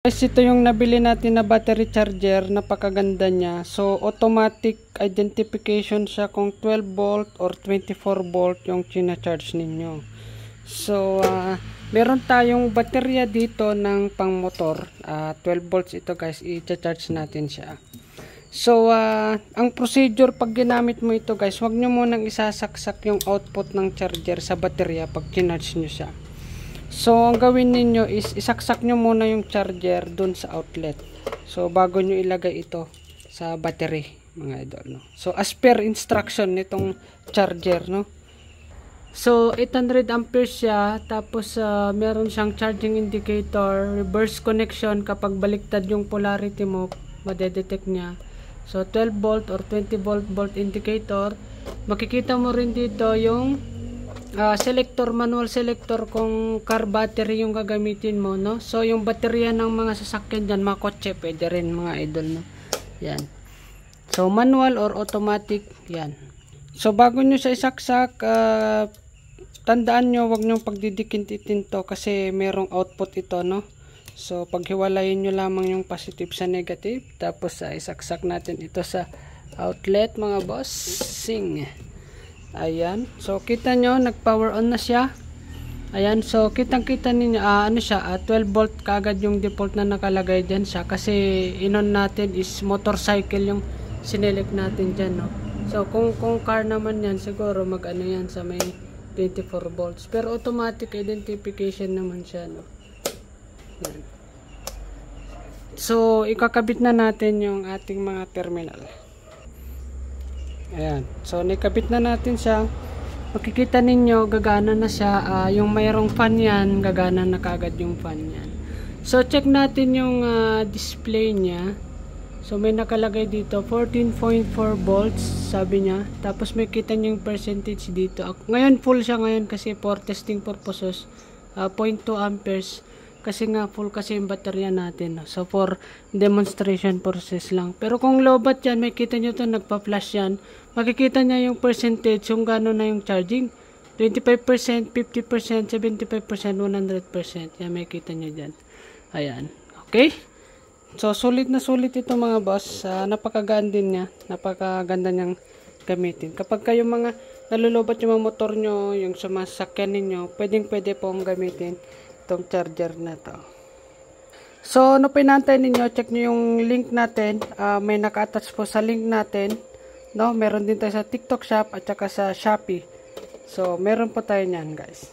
Guys, ito yung nabili natin na battery charger, napakaganda niya. So automatic identification siya kung 12 volt or 24 volt yung china-charge ninyo. So meron tayong baterya dito ng pang motor, 12 volts ito guys, i-charge natin siya. So ang procedure pag ginamit mo ito guys, wag nyo munang isasaksak yung output ng charger sa baterya pag kinarge nyo siya. So ang gawin ninyo is isaksak nyo muna yung charger dun sa outlet. So bago nyo ilagay ito sa battery mga idol, no? So as per instruction nitong charger, no? So 800 amperes siya, tapos meron siyang charging indicator, reverse connection kapag baliktad yung polarity mo, madedetect niya. So 12 volt or 20 volt indicator. Makikita mo rin dito yung selector, manual selector kung car battery yung gagamitin mo, no? So yung baterya ng mga sasakyan dyan, mga kotse, pwede rin mga idol, no? Yan. So manual or automatic, yan. So bago nyo siya isaksak, tandaan nyo, wag nyo pagdidikintitin to kasi merong output ito, no? So paghiwalayin nyo lamang yung positive sa negative, tapos isaksak natin ito sa outlet mga boss. Sing. Ayan. So kita nyo, nag power on na siya. Ayan. So kitang-kita ninyo, ano siya, 12 volt kaagad yung default na nakalagay dyan siya. Kasi inon natin is motorcycle yung sinelect natin dyan, no? So kung car naman yan, siguro mag ano yan sa may 24 volts. Pero automatic identification naman siya, no? Ayan. So ikakabit na natin yung ating mga terminal. Ayan. So nakabit na natin siya. Makikita ninyo gagana na siya, yung mayroong fan yan, gagana na kaagad yung fan yan. So check natin yung display niya. So may nakalagay dito 14.4 volts sabi niya. Tapos may kita niyo yung percentage dito. Ngayon full siya ngayon kasi for testing purposes, 0.2 amperes. Kasi nga full kasi yung baterya natin, no? So for demonstration purposes lang. Pero kung lobat yan, may kita nyo to, nagpa-flash yan, makikita niya yung percentage kung gano'n na yung charging. 25%, 50%, 75%, 100%. Yan, may kita nyo dyan. Ayan. Okay? So sulit na sulit ito mga boss. Napakagaan din niya. Napakaganda niyang gamitin. Kapag kayo mga nalulobat yung mga motor nyo, yung sumasakyan ninyo, pwede pong gamitin itong charger na to. So ano pinantay ninyo, check nyo yung link natin, may naka-attach po sa link natin, no? Meron din tayo sa TikTok shop at saka sa Shopee. So meron po tayo nyan guys.